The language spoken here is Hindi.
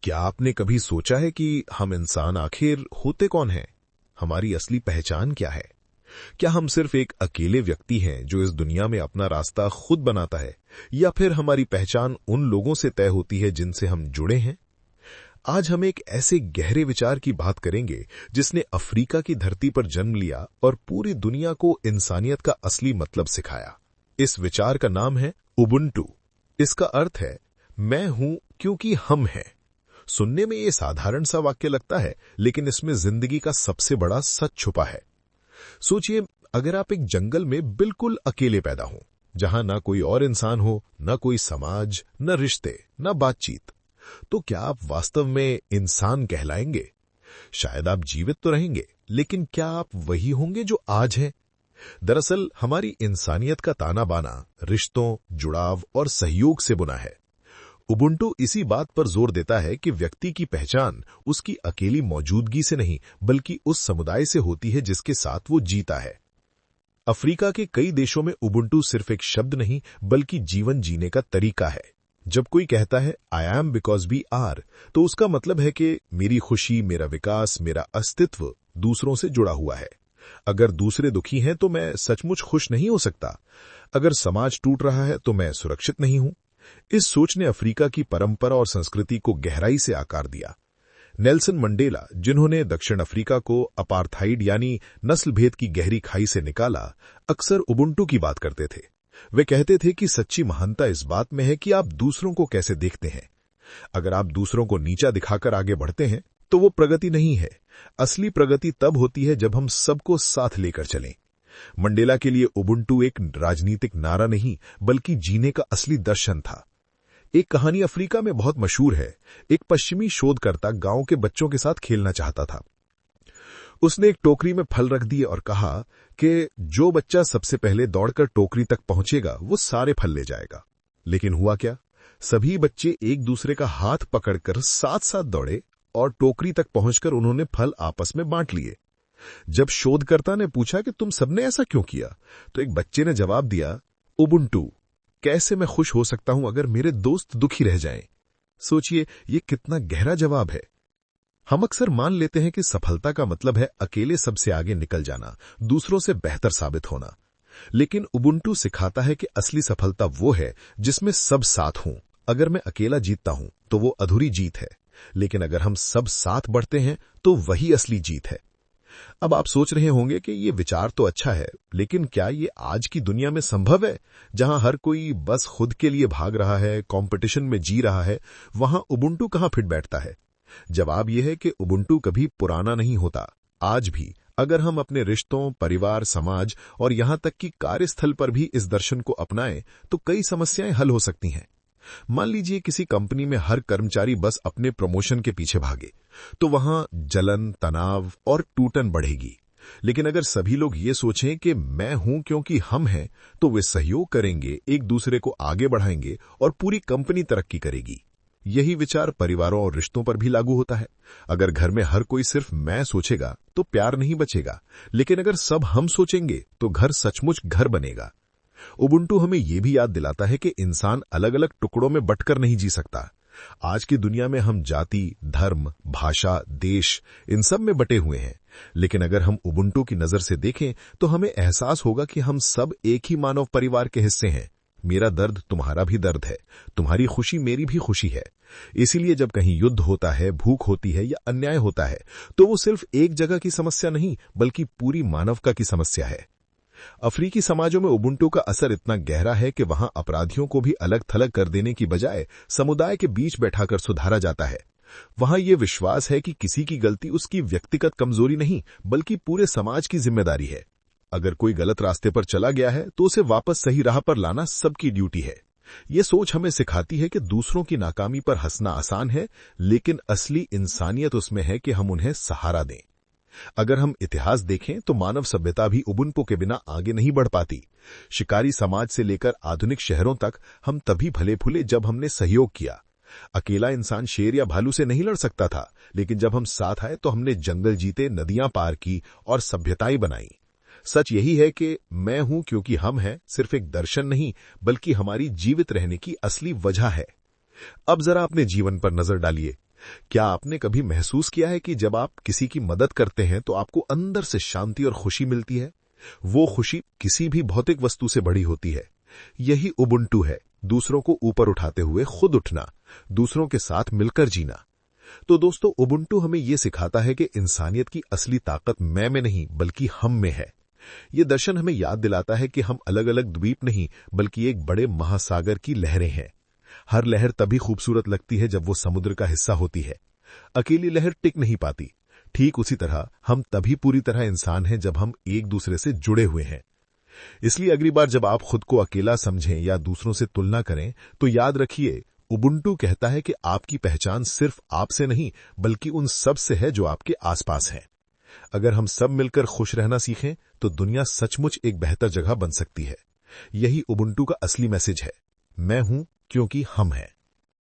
क्या आपने कभी सोचा है कि हम इंसान आखिर होते कौन हैं? हमारी असली पहचान क्या है? क्या हम सिर्फ एक अकेले व्यक्ति हैं जो इस दुनिया में अपना रास्ता खुद बनाता है, या फिर हमारी पहचान उन लोगों से तय होती है जिनसे हम जुड़े हैं? आज हम एक ऐसे गहरे विचार की बात करेंगे जिसने अफ्रीका की धरती पर जन्म लिया और पूरी दुनिया को इंसानियत का असली मतलब सिखाया। इस विचार का नाम है उबुंटू। इसका अर्थ है मैं हूं क्योंकि हम हैं। सुनने में ये साधारण सा वाक्य लगता है, लेकिन इसमें जिंदगी का सबसे बड़ा सच छुपा है। सोचिए, अगर आप एक जंगल में बिल्कुल अकेले पैदा हो, जहां ना कोई और इंसान हो, ना कोई समाज, ना रिश्ते, ना बातचीत, तो क्या आप वास्तव में इंसान कहलाएंगे? शायद आप जीवित तो रहेंगे, लेकिन क्या आप वही होंगे जो आज हैं? दरअसल हमारी इंसानियत का ताना बाना रिश्तों, जुड़ाव और सहयोग से बुना है। उबुंटू इसी बात पर जोर देता है कि व्यक्ति की पहचान उसकी अकेली मौजूदगी से नहीं, बल्कि उस समुदाय से होती है जिसके साथ वो जीता है। अफ्रीका के कई देशों में उबुंटू सिर्फ एक शब्द नहीं, बल्कि जीवन जीने का तरीका है। जब कोई कहता है I am because we are, तो उसका मतलब है कि मेरी खुशी, मेरा विकास, मेरा अस्तित्व दूसरों से जुड़ा हुआ है। अगर दूसरे दुखी हैं तो मैं सचमुच खुश नहीं हो सकता। अगर समाज टूट रहा है तो मैं सुरक्षित नहीं हूं। इस सोच ने अफ्रीका की परंपरा और संस्कृति को गहराई से आकार दिया। नेल्सन मंडेला, जिन्होंने दक्षिण अफ्रीका को अपार्थाइड यानी नस्ल भेद की गहरी खाई से निकाला, अक्सर उबुंटू की बात करते थे। वे कहते थे कि सच्ची महानता इस बात में है कि आप दूसरों को कैसे देखते हैं। अगर आप दूसरों को नीचा दिखाकर आगे बढ़ते हैं तो वो प्रगति नहीं है। असली प्रगति तब होती है जब हम सबको साथ लेकर चलें। मंडेला के लिए उबुंटू एक राजनीतिक नारा नहीं, बल्कि जीने का असली दर्शन था। एक कहानी अफ्रीका में बहुत मशहूर है। एक पश्चिमी शोधकर्ता गांव के बच्चों के साथ खेलना चाहता था। उसने एक टोकरी में फल रख दिए और कहा कि जो बच्चा सबसे पहले दौड़कर टोकरी तक पहुंचेगा वो सारे फल ले जाएगा। लेकिन हुआ क्या? सभी बच्चे एक दूसरे का हाथ पकड़कर साथ साथ दौड़े और टोकरी तक पहुंचकर उन्होंने फल आपस में बांट लिए। जब शोधकर्ता ने पूछा कि तुम सबने ऐसा क्यों किया, तो एक बच्चे ने जवाब दिया, उबुंटू, कैसे मैं खुश हो सकता हूं अगर मेरे दोस्त दुखी रह जाएं? सोचिए, ये कितना गहरा जवाब है। हम अक्सर मान लेते हैं कि सफलता का मतलब है अकेले सबसे आगे निकल जाना, दूसरों से बेहतर साबित होना। लेकिन उबुंटू सिखाता है कि असली सफलता वो है जिसमें सब साथ हों। अगर मैं अकेला जीतता हूं तो वो अधूरी जीत है, लेकिन अगर हम सब साथ बढ़ते हैं तो वही असली जीत है। अब आप सोच रहे होंगे कि ये विचार तो अच्छा है, लेकिन क्या ये आज की दुनिया में संभव है, जहां हर कोई बस खुद के लिए भाग रहा है, कंपटीशन में जी रहा है? वहां उबुंटू कहां फिट बैठता है? जवाब यह है कि उबुंटू कभी पुराना नहीं होता। आज भी अगर हम अपने रिश्तों, परिवार, समाज और यहां तक कि कार्यस्थल पर भी इस दर्शन को अपनाएं, तो कई समस्याएं हल हो सकती हैं। मान लीजिए किसी कंपनी में हर कर्मचारी बस अपने प्रमोशन के पीछे भागे, तो वहां जलन, तनाव और टूटन बढ़ेगी। लेकिन अगर सभी लोग ये सोचें कि मैं हूं क्योंकि हम हैं, तो वे सहयोग करेंगे, एक दूसरे को आगे बढ़ाएंगे और पूरी कंपनी तरक्की करेगी। यही विचार परिवारों और रिश्तों पर भी लागू होता है। अगर घर में हर कोई सिर्फ मैं सोचेगा तो प्यार नहीं बचेगा, लेकिन अगर सब हम सोचेंगे तो घर सचमुच घर बनेगा। उबुंटू हमें यह भी याद दिलाता है कि इंसान अलग अलग टुकड़ों में बंटकर नहीं जी सकता। आज की दुनिया में हम जाति, धर्म, भाषा, देश, इन सब में बटे हुए हैं। लेकिन अगर हम उबुंटू की नजर से देखें तो हमें एहसास होगा कि हम सब एक ही मानव परिवार के हिस्से हैं। मेरा दर्द तुम्हारा भी दर्द है, तुम्हारी खुशी मेरी भी खुशी है। इसीलिए जब कहीं युद्ध होता है, भूख होती है या अन्याय होता है, तो वो सिर्फ एक जगह की समस्या नहीं, बल्कि पूरी मानवता की समस्या है। अफ्रीकी समाजों में उबुंटू का असर इतना गहरा है कि वहां अपराधियों को भी अलग थलग कर देने की बजाय समुदाय के बीच बैठाकर सुधारा जाता है। वहां यह विश्वास है कि किसी की गलती उसकी व्यक्तिगत कमजोरी नहीं, बल्कि पूरे समाज की जिम्मेदारी है। अगर कोई गलत रास्ते पर चला गया है तो उसे वापस सही राह पर लाना सबकी ड्यूटी है। ये सोच हमें सिखाती है कि दूसरों की नाकामी पर हंसना आसान है, लेकिन असली इंसानियत उसमें है कि हम उन्हें सहारा दें। अगर हम इतिहास देखें तो मानव सभ्यता भी उबुंटू के बिना आगे नहीं बढ़ पाती। शिकारी समाज से लेकर आधुनिक शहरों तक हम तभी भले फूले जब हमने सहयोग किया। अकेला इंसान शेर या भालू से नहीं लड़ सकता था, लेकिन जब हम साथ आए तो हमने जंगल जीते, नदियां पार की और सभ्यताएं बनाई। सच यही है कि मैं हूं क्योंकि हम हैं सिर्फ एक दर्शन नहीं, बल्कि हमारी जीवित रहने की असली वजह है। अब जरा अपने जीवन पर नजर डालिए। क्या आपने कभी महसूस किया है कि जब आप किसी की मदद करते हैं तो आपको अंदर से शांति और खुशी मिलती है? वो खुशी किसी भी भौतिक वस्तु से बड़ी होती है। यही उबुंटू है, दूसरों को ऊपर उठाते हुए खुद उठना, दूसरों के साथ मिलकर जीना। तो दोस्तों, उबुंटू हमें यह सिखाता है कि इंसानियत की असली ताकत मैं में नहीं बल्कि हम में है। ये दर्शन हमें याद दिलाता है कि हम अलग अलग द्वीप नहीं बल्कि एक बड़े महासागर की लहरें हैं। हर लहर तभी खूबसूरत लगती है जब वो समुद्र का हिस्सा होती है। अकेली लहर टिक नहीं पाती। ठीक उसी तरह हम तभी पूरी तरह इंसान हैं जब हम एक दूसरे से जुड़े हुए हैं। इसलिए अगली बार जब आप खुद को अकेला समझें या दूसरों से तुलना करें तो याद रखिए, उबुंटू कहता है कि आपकी पहचान सिर्फ आपसे नहीं बल्कि उन सब से है जो आपके आसपास हैं। अगर हम सब मिलकर खुश रहना सीखें तो दुनिया सचमुच एक बेहतर जगह बन सकती है। यही उबुंटू का असली मैसेज है, मैं हूं क्योंकि हम हैं।